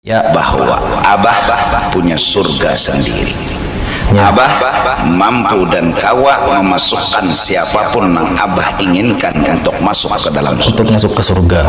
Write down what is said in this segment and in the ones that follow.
Ya, bahwa Abah punya surga sendiri. Abah mampu dan kawa memasukkan siapapun yang Abah inginkan untuk masuk ke dalam surga. Untuk masuk ke surga.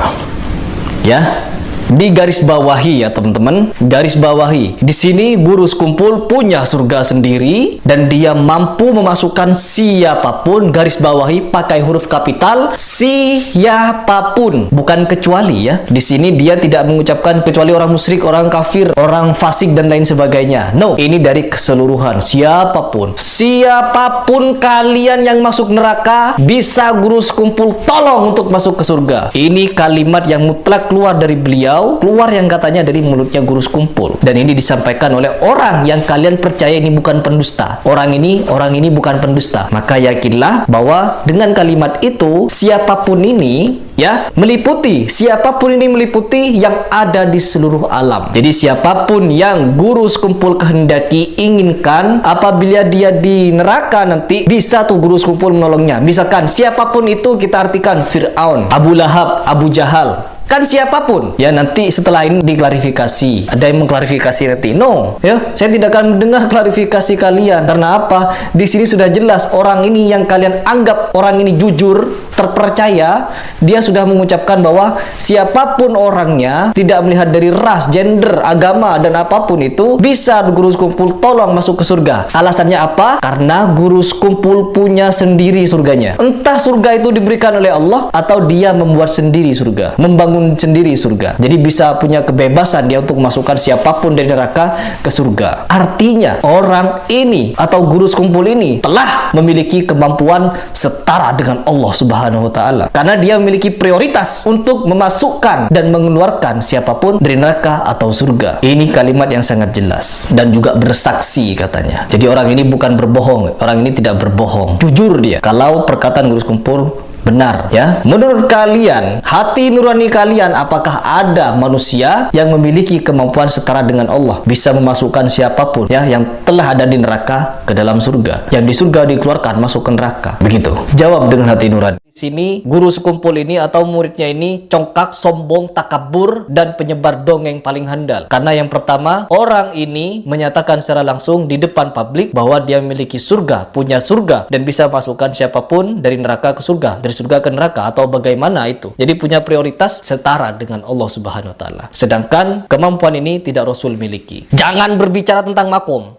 Ya. Di garis bawahi ya teman-teman, garis bawahi. Di sini guru sekumpul punya surga sendiri dan dia mampu memasukkan siapapun, garis bawahi pakai huruf kapital, siapapun, bukan kecuali ya. Di sini dia tidak mengucapkan kecuali orang musyrik, orang kafir, orang fasik dan lain sebagainya. No, ini dari keseluruhan, siapapun. Siapapun kalian yang masuk neraka bisa guru sekumpul tolong untuk masuk ke surga. Ini kalimat yang mutlak keluar dari beliau, keluar yang katanya dari mulutnya guru sekumpul, dan ini disampaikan oleh orang yang kalian percaya ini bukan pendusta. Orang ini bukan pendusta. Maka yakinlah bahwa dengan kalimat itu siapapun ini ya meliputi, siapapun ini meliputi yang ada di seluruh alam. Jadi siapapun yang guru sekumpul kehendaki inginkan, apabila dia di neraka nanti bisa tuh guru sekumpul menolongnya. Misalkan siapapun itu kita artikan Fir'aun, Abu Lahab, Abu Jahal, kan siapapun ya. Nanti setelah ini diklarifikasi, ada yang mengklarifikasi nanti. No ya, saya tidak akan mendengar klarifikasi kalian. Karena apa? Di sini sudah jelas orang ini yang kalian anggap orang ini jujur, terpercaya, dia sudah mengucapkan bahwa siapapun orangnya, tidak melihat dari ras, gender, agama dan apapun itu, bisa guru sekumpul tolong masuk ke surga. Alasannya apa? Karena guru sekumpul punya sendiri surganya. Entah surga itu diberikan oleh Allah atau dia membuat sendiri surga, membangun sendiri surga. Jadi bisa punya kebebasan dia untuk masukkan siapapun dari neraka ke surga. Artinya orang ini atau guru sekumpul ini telah memiliki kemampuan setara dengan Allah Subhanahu wa taala, karena dia memiliki prioritas untuk memasukkan dan mengeluarkan siapapun dari neraka atau surga. Ini kalimat yang sangat jelas dan juga bersaksi katanya. Jadi orang ini bukan berbohong, orang ini tidak berbohong, jujur dia kalau perkataan guru sekumpul benar ya. Menurut kalian, hati nurani kalian, apakah ada manusia yang memiliki kemampuan setara dengan Allah, bisa memasukkan siapapun ya yang telah ada di neraka ke dalam surga, yang di surga dikeluarkan masuk ke neraka? Begitu. Jawab dengan hati nurani. Di sini guru sekumpul ini atau muridnya ini congkak, sombong, takabur dan penyebar dongeng paling handal. Karena yang pertama, orang ini menyatakan secara langsung di depan publik bahwa dia memiliki surga, punya surga dan bisa masukkan siapapun dari neraka ke surga, dari surga ke neraka atau bagaimana itu. Jadi punya prioritas setara dengan Allah Subhanahu wa taala. Sedangkan kemampuan ini tidak Rasul miliki. Jangan berbicara tentang makom.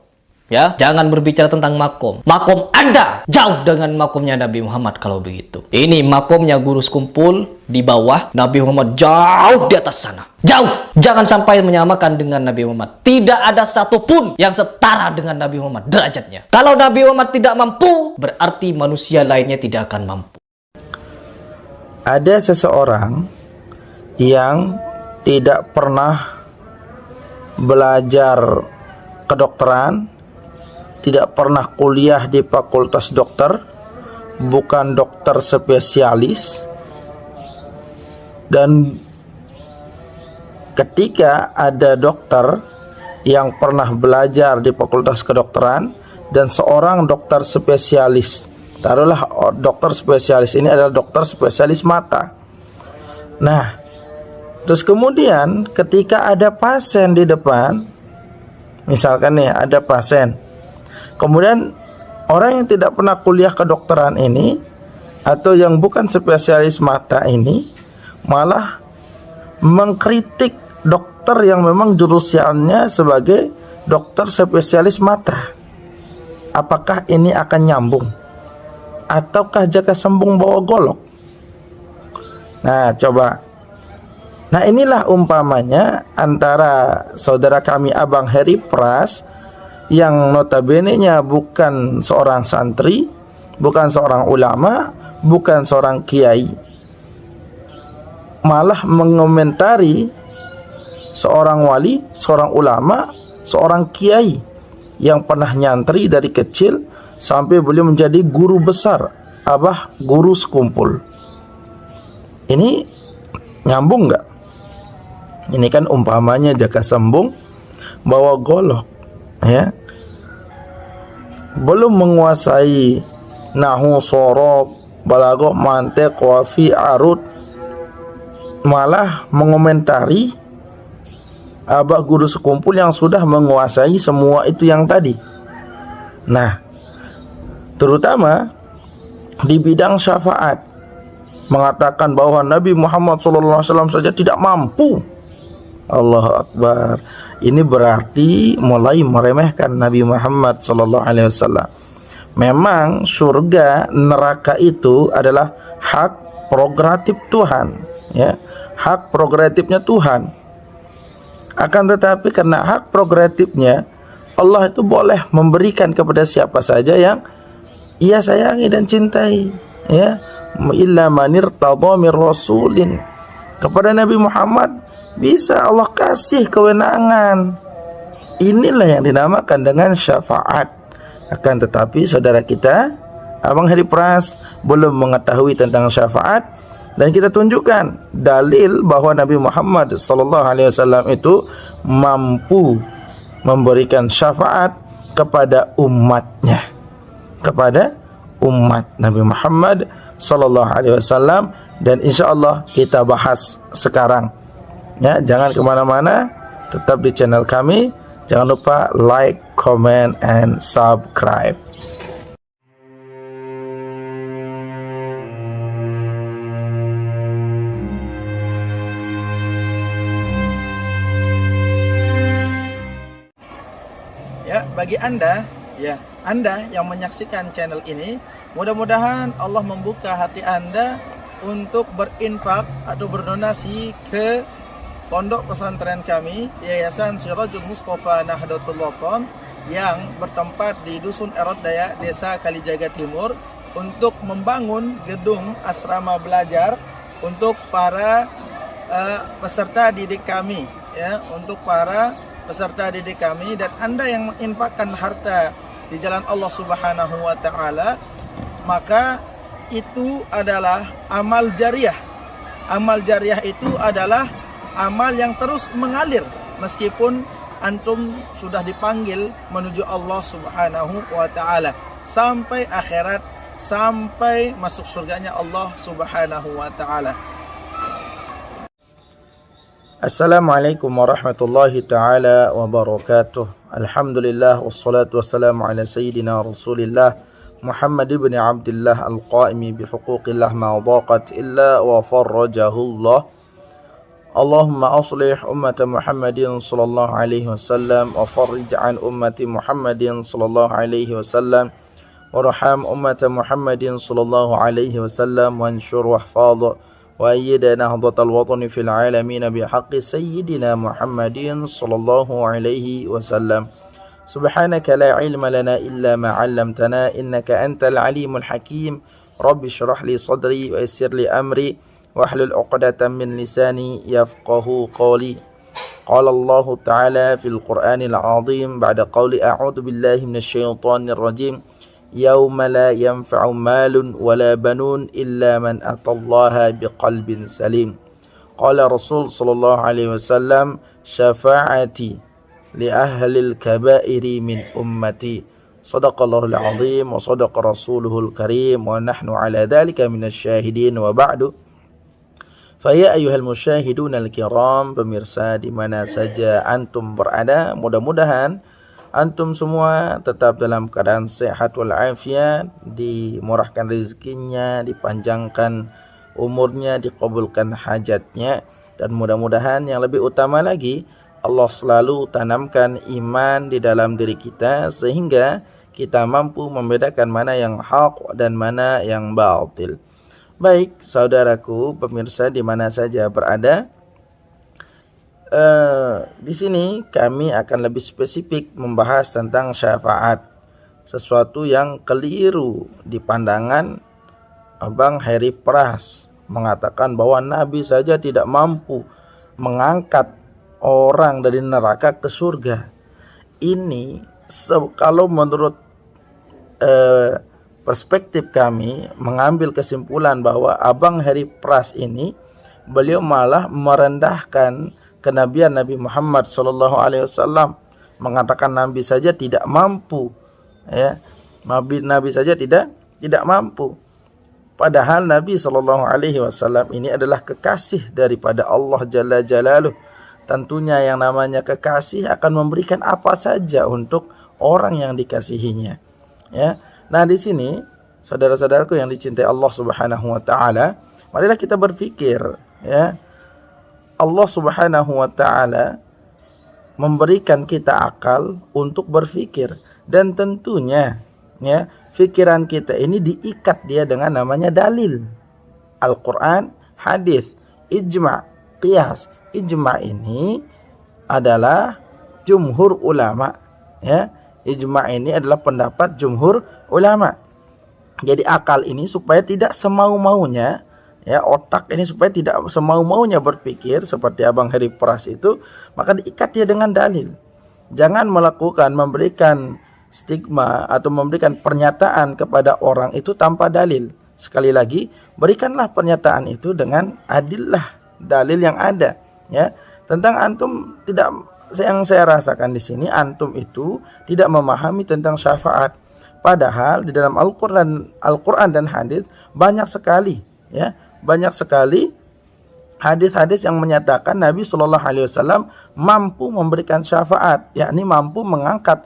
Ya, jangan berbicara tentang makom. Makom Anda jauh dengan makomnya Nabi Muhammad kalau begitu. Ini makomnya guru sekumpul di bawah, Nabi Muhammad jauh di atas sana. Jauh. Jangan sampai menyamakan dengan Nabi Muhammad. Tidak ada satupun yang setara dengan Nabi Muhammad derajatnya. Kalau Nabi Muhammad tidak mampu, berarti manusia lainnya tidak akan mampu. Ada seseorang yang tidak pernah belajar kedokteran, tidak pernah kuliah di fakultas dokter, bukan dokter spesialis, dan ketika ada dokter yang pernah belajar di fakultas kedokteran dan seorang dokter spesialis, taruhlah dokter spesialis ini adalah dokter spesialis mata. Nah, terus kemudian ketika ada pasien di depan, misalkan nih ada pasien, kemudian orang yang tidak pernah kuliah kedokteran ini atau yang bukan spesialis mata ini malah mengkritik dokter yang memang jurusannya sebagai dokter spesialis mata. Apakah ini akan nyambung? Ataukah jaka sembung bawa golok? Nah, coba. Nah, inilah umpamanya antara saudara kami Abang Heri Pras yang notabene-nya bukan seorang santri, bukan seorang ulama, bukan seorang kiai, malah mengomentari seorang wali, seorang ulama, seorang kiai yang pernah nyantri dari kecil sampai beliau menjadi guru besar, Abah guru sekumpul. Ini nyambung nggak? Ini kan umpamanya jaka sembung bawa golok, ya. Belum menguasai nahu, sorob, balaghah, mantiq, wafi, arud, malah mengomentari abah guru sekumpul yang sudah menguasai semua itu yang tadi. Nah, terutama di bidang syafaat, mengatakan bahwa Nabi Muhammad SAW saja tidak mampu. Allahu Akbar. Ini berarti mulai meremehkan Nabi Muhammad SAW. Memang surga neraka itu adalah hak prerogatif Tuhan, ya, hak prerogatifnya Tuhan. Akan tetapi karena hak prerogatifnya, Allah itu boleh memberikan kepada siapa saja yang ia sayangi dan cintai, ya. Illa manir irtadha mir rasulin. Kepada Nabi Muhammad bisa Allah kasih kewenangan. Inilah yang dinamakan dengan syafaat. Akan tetapi saudara kita, Abang Heri Pras, belum mengetahui tentang syafaat, dan kita tunjukkan dalil bahwa Nabi Muhammad SAW itu mampu memberikan syafaat kepada umatnya, kepada umat Nabi Muhammad SAW. Dan insya Allah kita bahas sekarang, ya. Jangan kemana-mana, tetap di channel kami. Jangan lupa like, comment, and subscribe. Ya, bagi Anda yang menyaksikan channel ini, mudah-mudahan Allah membuka hati Anda untuk berinfak atau berdonasi ke pondok pesantren kami, Yayasan Sirajul Mustafa Nahdlatul Wathon, yang bertempat di Dusun Erot Daya, Desa Kalijaga Timur, untuk membangun gedung asrama belajar untuk para peserta didik kami, ya, untuk para peserta didik kami. Dan Anda yang menginfakkan harta di jalan Allah Subhanahu wa taala, maka itu adalah amal jariah. Amal jariah itu adalah amal yang terus mengalir meskipun antum sudah dipanggil menuju Allah Subhanahu wa taala sampai akhirat, sampai masuk surganya Allah Subhanahu wa taala. Assalamualaikum warahmatullahi taala wabarakatuh. Alhamdulillah wassalatu wassalamu ala sayyidina Rasulillah Muhammad ibn Abdullah al-qaimi bihuquqillah ma dhaqat illa wa farrajahullah. Allahumma aslih ummata Muhammadin sallallahu alaihi wasallam wa farrij an ummati Muhammadin sallallahu alaihi wasallam warham ummata Muhammadin sallallahu alaihi wasallam wanshur wahfadh wa ayyid nahdatal watani fil alamin bihaqqi sayyidina Muhammadin sallallahu alaihi wasallam. Subhanaka la ilma lana illa ma 'allamtana innaka antal alimul hakim. Rabbi shrah li sadri wa yassir li amri wahlul 'uqdatam min lisani yafqahu qawli. Qala Allah Ta'ala fil Qur'anil 'azim ba'da qawli a'udzu billahi minasy syaithanir rajim. Yauma la yanfa'u malun wala banun illa man atallaha biqalbin salim. Qala Rasul sallallahu alaihi wasallam, syafa'ati li ahlil kaba'iri min ummati. Sadaqallahul 'azim wa sadaqa rasuluhul karim wa nahnu 'ala dzalika minasy syahidin wa ba'du. Faya ayyuhal musyahidun al-kiram, pemirsa di mana saja antum berada, mudah-mudahan antum semua tetap dalam keadaan sehat walafiat, dimurahkan rezekinya, dipanjangkan umurnya, dikabulkan hajatnya, dan mudah-mudahan yang lebih utama lagi, Allah selalu tanamkan iman di dalam diri kita sehingga kita mampu membedakan mana yang hak dan mana yang batil. Baik, saudaraku, pemirsa di mana saja berada, di sini kami akan lebih spesifik membahas tentang syafaat, sesuatu yang keliru di pandangan Abang Heri Pras, mengatakan bahwa Nabi saja tidak mampu mengangkat orang dari neraka ke surga. Ini kalau menurut perspektif kami mengambil kesimpulan bahwa Abang Heri Pras ini, beliau malah merendahkan kenabian Nabi Muhammad SAW, mengatakan Nabi saja tidak mampu, ya, Nabi saja tidak mampu. Padahal Nabi SAW ini adalah kekasih daripada Allah Jalla Jalaluh, tentunya yang namanya kekasih akan memberikan apa saja untuk orang yang dikasihinya. Ya. Nah, di sini saudara-saudaraku yang dicintai Allah Subhanahu wa taala, marilah kita berpikir, ya. Allah Subhanahu wa taala memberikan kita akal untuk berpikir, dan tentunya, ya, pikiran kita ini diikat dia dengan namanya dalil. Al-Qur'an, hadis, ijma', qiyas. Ijma' ini adalah jumhur ulama, ya. Ijma' ini adalah pendapat jumhur ulama. Jadi akal ini supaya tidak semau-maunya, ya, otak ini supaya tidak semau-maunya berpikir seperti Abang Heri Pras itu, maka diikat dia dengan dalil. Jangan memberikan stigma atau memberikan pernyataan kepada orang itu tanpa dalil. Sekali lagi, berikanlah pernyataan itu dengan adillah, dalil yang ada, ya. Tentang antum tidak, yang saya rasakan di sini, antum itu tidak memahami tentang syafaat. Padahal di dalam Al-Quran dan hadis banyak sekali, ya, banyak sekali hadis-hadis yang menyatakan Nabi Shallallahu Alaihi Wasallam mampu memberikan syafaat, yakni mampu mengangkat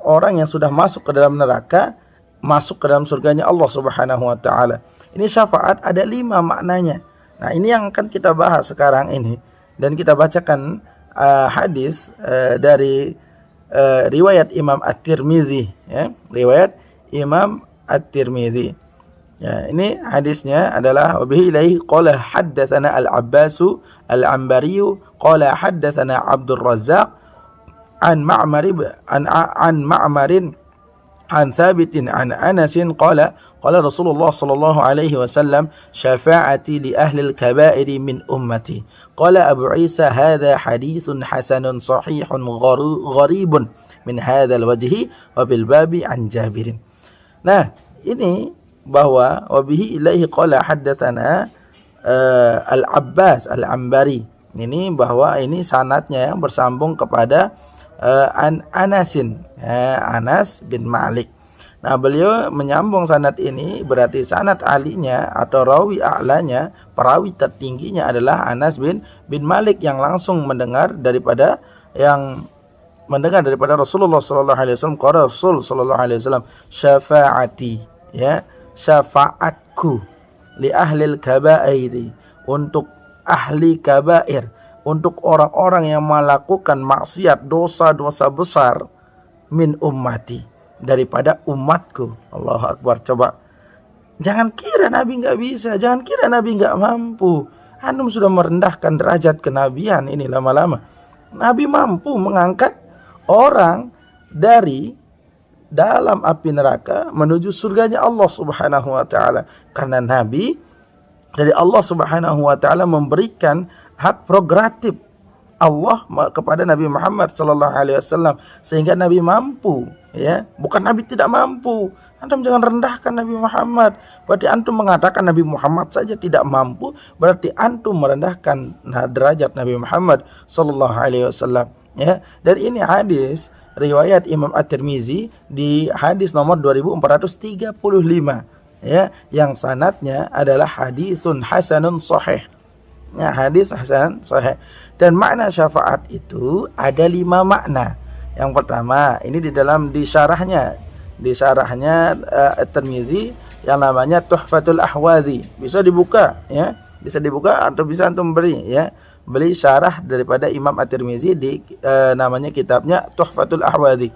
orang yang sudah masuk ke dalam neraka, masuk ke dalam surganya Allah Subhanahu Wa Taala. Ini syafaat ada 5 maknanya. Nah, ini yang akan kita bahas sekarang ini, dan kita bacakan hadis dari riwayat Imam At-Tirmidzi, ya, riwayat Imam At-Tirmidzi. Ya, ini hadisnya adalah wabihi ilaihi qala haddatsana Al-Abbas Al-Anbari qala haddatsana Abdul Razzaq an Ma'marin an Thabitin an Anasin qala Rasulullah sallallahu alaihi wasallam syafa'ati li ahli al-kaba'iri min ummati. Qala Abu Isa hadha hadithun hasanun sahihun gharibun min hadzal wajhi wa bil babi an Jabirin. Nah, ini bahwa wabihi ilaihi qala haddatsana Al-Abbas Al-Anbari. Ini bahwa ini sanadnya yang bersambung kepada Anasin, Anas bin Malik. Nah, beliau menyambung sanad ini, berarti sanad alinya atau rawi a'lanya, perawi tertingginya adalah Anas bin Malik yang langsung mendengar daripada Rasulullah sallallahu alaihi wasallam. Qala Rasul sallallahu alaihi wasallam syafaati, ya, syafaatku li ahlil kabairi, untuk ahli kabair, untuk orang-orang yang melakukan maksiat, dosa-dosa besar, min ummati, daripada umatku. Allahu Akbar. Coba, jangan kira Nabi nggak bisa, jangan kira Nabi nggak mampu. Antum sudah merendahkan derajat kenabian ini lama-lama. Nabi mampu mengangkat orang dari dalam api neraka menuju surganya Allah Subhanahu wa taala, karena Nabi dari Allah Subhanahu wa taala memberikan hak prerogatif Allah kepada Nabi Muhammad sallallahu alaihi wasallam, sehingga Nabi mampu, ya, bukan Nabi tidak mampu. Antum jangan rendahkan Nabi Muhammad. Berarti antum mengatakan Nabi Muhammad saja tidak mampu, berarti antum merendahkan derajat Nabi Muhammad sallallahu alaihi wasallam, ya. Dan ini hadis riwayat Imam At-Tirmidzi di hadis nomor 2435, ya, yang sanadnya adalah hadisun hasanun sahih. Ya, hadis hasan sahih. Dan makna syafaat itu ada 5 makna. Yang pertama, ini di syarahnya At-Tirmidzi yang namanya Tuhfatul Ahwadhi. Bisa dibuka, ya. Bisa dibuka atau bisa antum beli, ya. Beli syarah daripada Imam At-Tirmidzi di namanya kitabnya Tuhfatul Ahwadhi.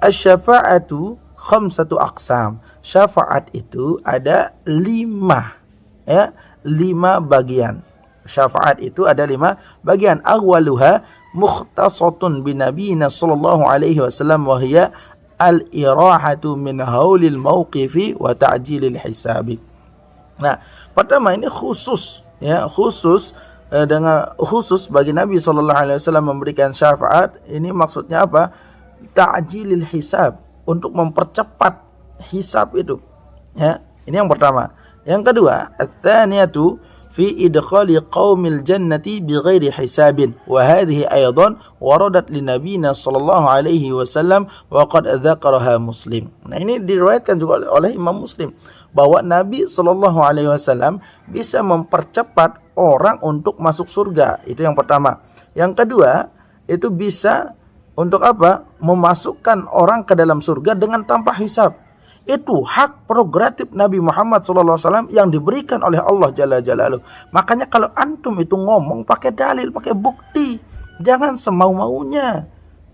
Asy-syafa'atu khamsatu aqsam. Syafaat itu ada 5, ya, 5 bagian. Syafaat itu ada 5 bagian. Awwaluha mukhtasatun bi nabiyina sallallahu alaihi wasallam wa hiya al-irahatu min haulil mauqifi wa ta'jilil hisabi. Nah, pertama ini khusus, ya, khusus bagi Nabi sallallahu alaihi wasallam memberikan syafaat. Ini maksudnya apa? Ta'jilil hisab, untuk mempercepat hisab itu, ya. Ini yang pertama. Yang kedua, at-tsaniyatu fi idkhali qaumil jannati bighairi hisabin, wa hadhihi aidan waradat li nabiyina sallallahu alaihi wasallam wa qad dzakaraha Muslim. Nah, ini diriwayatkan juga oleh Imam Muslim bahwa Nabi Shallallahu Alaihi Wasallam bisa mempercepat orang untuk masuk surga. Itu yang pertama. Yang kedua, itu bisa untuk apa? Memasukkan orang ke dalam surga dengan tanpa hisab. Itu hak prerogatif Nabi Muhammad SAW yang diberikan oleh Allah Jalla Jalaluhu. Makanya kalau antum itu ngomong pakai dalil, pakai bukti, jangan semau-maunya,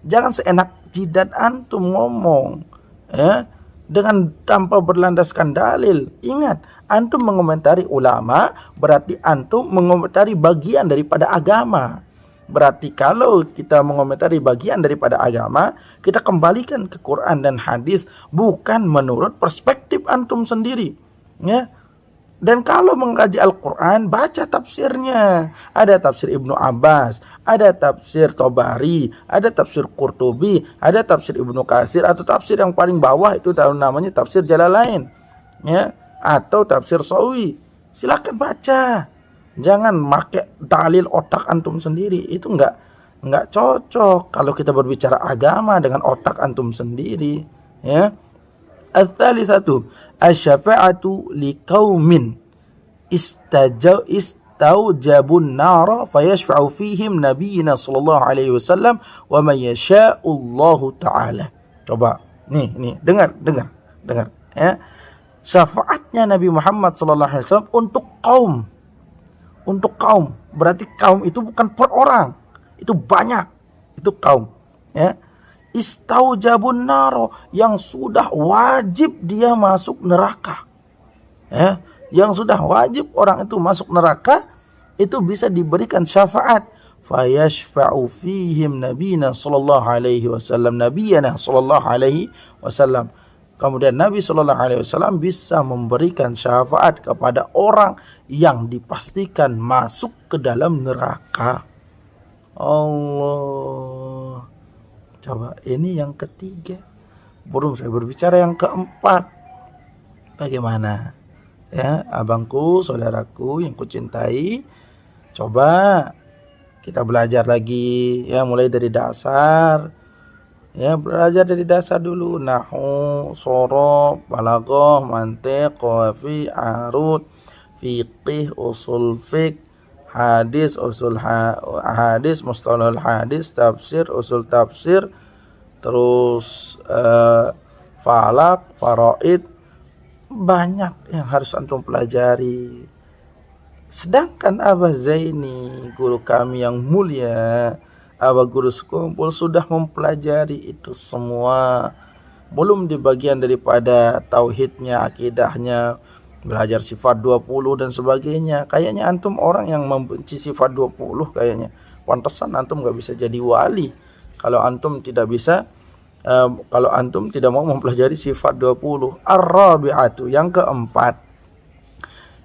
jangan seenak jidat antum ngomong, ya, dengan tanpa berlandaskan dalil. Ingat, antum mengomentari ulama berarti antum mengomentari bagian daripada agama. Berarti kalau kita mengomentari bagian daripada agama, kita kembalikan ke Quran dan hadis, bukan menurut perspektif antum sendiri, ya. Dan kalau mengkaji Al-Quran, baca tafsirnya. Ada tafsir Ibnu Abbas, ada tafsir Tobari, ada tafsir Qurtubi, ada tafsir Ibnu Katsir, atau tafsir yang paling bawah itu namanya tafsir Jalalain, ya, atau tafsir Sawi. Silakan baca. Jangan pakai dalil otak antum sendiri. Itu enggak cocok kalau kita berbicara agama dengan otak antum sendiri, ya. Ats-tsalitsatu asy-syafa'atu liqaumin istaujabun nar fayashfa'u fihim nabiyina sallallahu alaihi wasallam wa man yasha'ullahu ta'ala. Coba nih dengar ya. Syafaatnya Nabi Muhammad sallallahu alaihi wasallam untuk kaum. Berarti kaum itu bukan per orang, itu banyak, itu kaum, ya. Istaujabun naro, yang sudah wajib dia masuk neraka, ya. Yang sudah wajib orang itu masuk neraka, itu bisa diberikan syafaat. Fayashfa'u fihim nabiyana sallallahu alaihi wasallam, nabiyana sallallahu alaihi wasallam. Kemudian Nabi sallallahu alaihi wasallam bisa memberikan syafaat kepada orang yang dipastikan masuk ke dalam neraka. Allah. Coba, ini yang ketiga. Belum saya berbicara yang keempat. Bagaimana? Ya, abangku, saudaraku yang kucintai, coba kita belajar lagi, ya, mulai dari dasar. Ya, belajar dari dasar dulu. Nahwu, shorof, balaghah, mantiq, qawafi, arud, fiqih, usul fiqh, hadis, usul hadis, mustalahul hadis, tafsir, usul tafsir, terus falak, faraid. Banyak yang harus antum pelajari. Sedangkan Abah Zaini, guru kami yang mulia, Abah Guru Sekumpul, sudah mempelajari itu semua. Belum di bagian daripada tauhidnya, akidahnya, belajar sifat 20 dan sebagainya. Kayaknya antum orang yang membenci sifat 20 kayaknya. Pantesan antum gak bisa jadi wali kalau antum tidak bisa, kalau antum tidak mau mempelajari sifat 20. Ar-rabi'atu, yang keempat,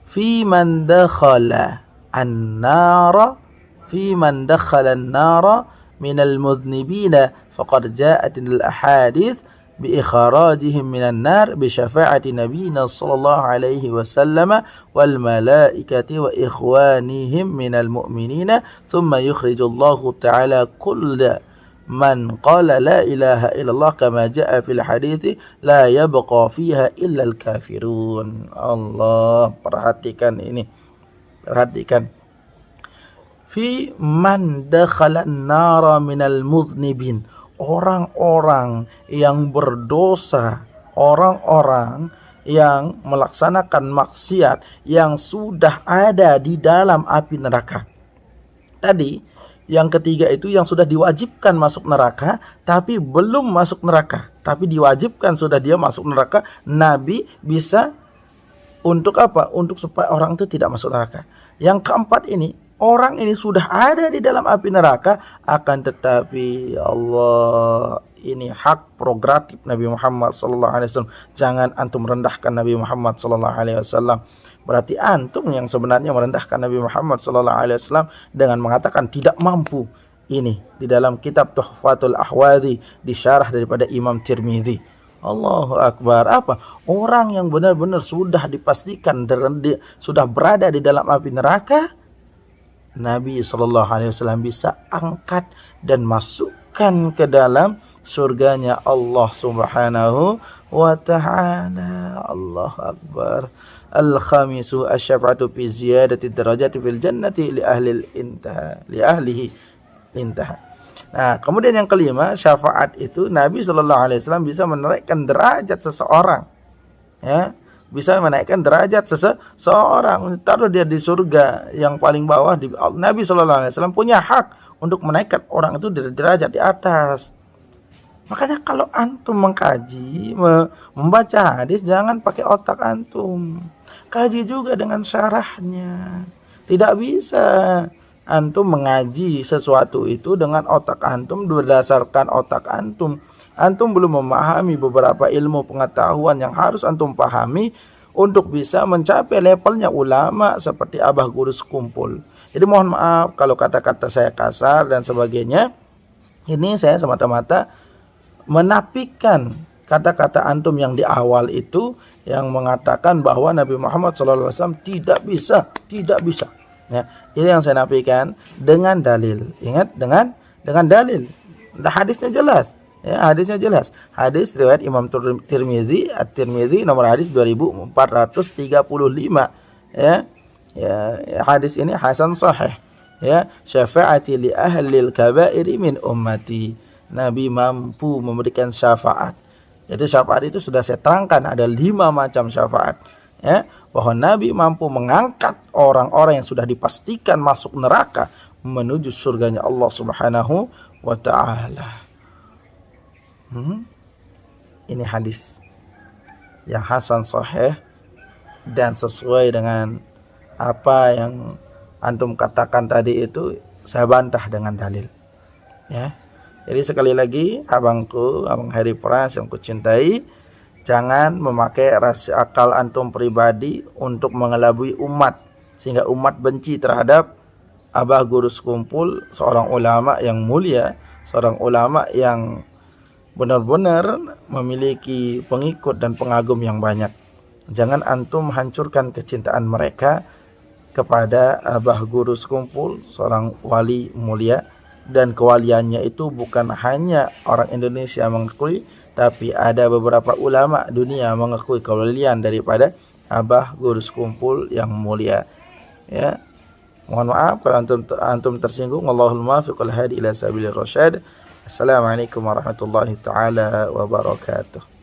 fi man dakhala an-nara في من دخل النار من المذنبين فقد جاءت الأحاديث بإخراجهم من النار بشفاعة نبينا صلى الله عليه وسلم والملائكة وإخوانهم من المؤمنين ثم يخرج الله تعالى كل من قال لا إله إلا الله كما جاء في الحديث لا يبقى فيها إلا الكافرون. Allah, perhatikan ini, perhatikan. Fi man dakhalan nara minal mudhnibin, orang-orang yang berdosa, orang-orang yang melaksanakan maksiat, yang sudah ada di dalam api neraka. Tadi yang ketiga itu yang sudah diwajibkan masuk neraka tapi belum masuk neraka, tapi diwajibkan sudah dia masuk neraka. Nabi bisa untuk apa? Untuk supaya orang itu tidak masuk neraka. Yang keempat ini, orang ini sudah ada di dalam api neraka, akan tetapi Allah, ini hak prerogatif Nabi Muhammad SAW. Jangan antum merendahkan Nabi Muhammad SAW. Berarti antum yang sebenarnya merendahkan Nabi Muhammad SAW dengan mengatakan tidak mampu. Ini di dalam kitab Tuhfatul Ahwadhi, disyarah daripada Imam Tirmidzi. Allahu Akbar. Apa? Orang yang benar-benar sudah dipastikan sudah berada di dalam api neraka, Nabi SAW bisa angkat dan masukkan dimasukkan ke dalam surganya Allah Subhanahu wa ta'ala. Allahu Akbar. Al-khamisu asy-syafa'atu fi ziyadati darajati fil jannati li ahlihi intaha. Nah, kemudian yang kelima, syafaat itu Nabi SAW bisa menaikkan derajat seseorang. Ya, bisa menaikkan derajat seseorang. Taruh dia di surga yang paling bawah, Nabi SAW punya hak untuk menaikkan orang itu dari derajat di atas. Makanya kalau antum mengkaji, membaca hadis, jangan pakai otak antum. Kaji juga dengan syarahnya. Tidak bisa antum mengaji sesuatu itu dengan otak antum, berdasarkan otak antum. Antum belum memahami beberapa ilmu pengetahuan yang harus antum pahami untuk bisa mencapai levelnya ulama seperti Abah Guru Sekumpul. Jadi mohon maaf kalau kata-kata saya kasar dan sebagainya. Ini saya semata-mata menafikan kata-kata antum yang di awal itu yang mengatakan bahwa Nabi Muhammad SAW tidak bisa. Ya, ini yang saya nafikan dengan dalil. Ingat, dengan dalil. Hadisnya jelas. Ya, hadisnya jelas. Hadis riwayat Imam Tirmizi, At-Tirmizi nomor hadis 2435. Ya, hadis ini hasan sahih. Ya, syafaati li ahlil kabairi min ummati. Nabi mampu memberikan syafaat. Jadi syafaat itu sudah saya terangkan, ada 5 macam syafaat. Ya, bahwa Nabi mampu mengangkat orang-orang yang sudah dipastikan masuk neraka menuju surganya Allah Subhanahu wa ta'ala. Ini hadis yang hasan sahih dan sesuai dengan apa yang antum katakan tadi itu, saya bantah dengan dalil. Ya. Jadi sekali lagi, abang Harry Pras yang kucintai, jangan memakai rasa akal antum pribadi untuk mengelabui umat sehingga umat benci terhadap Abah Guru Sekumpul, seorang ulama yang mulia, seorang ulama yang benar-benar memiliki pengikut dan pengagum yang banyak. Jangan antum hancurkan kecintaan mereka kepada Abah Guru Sekumpul, seorang wali mulia, dan kewaliannya itu bukan hanya orang Indonesia mengakui, tapi ada beberapa ulama dunia mengakui kewalian daripada Abah Guru Sekumpul yang mulia. Ya, mohon maaf kalau antum tersinggung. Wallahul muwaffiq wal hadi ila sabilir rasyad. Assalamualaikum warahmatullahi taala wabarakatuh.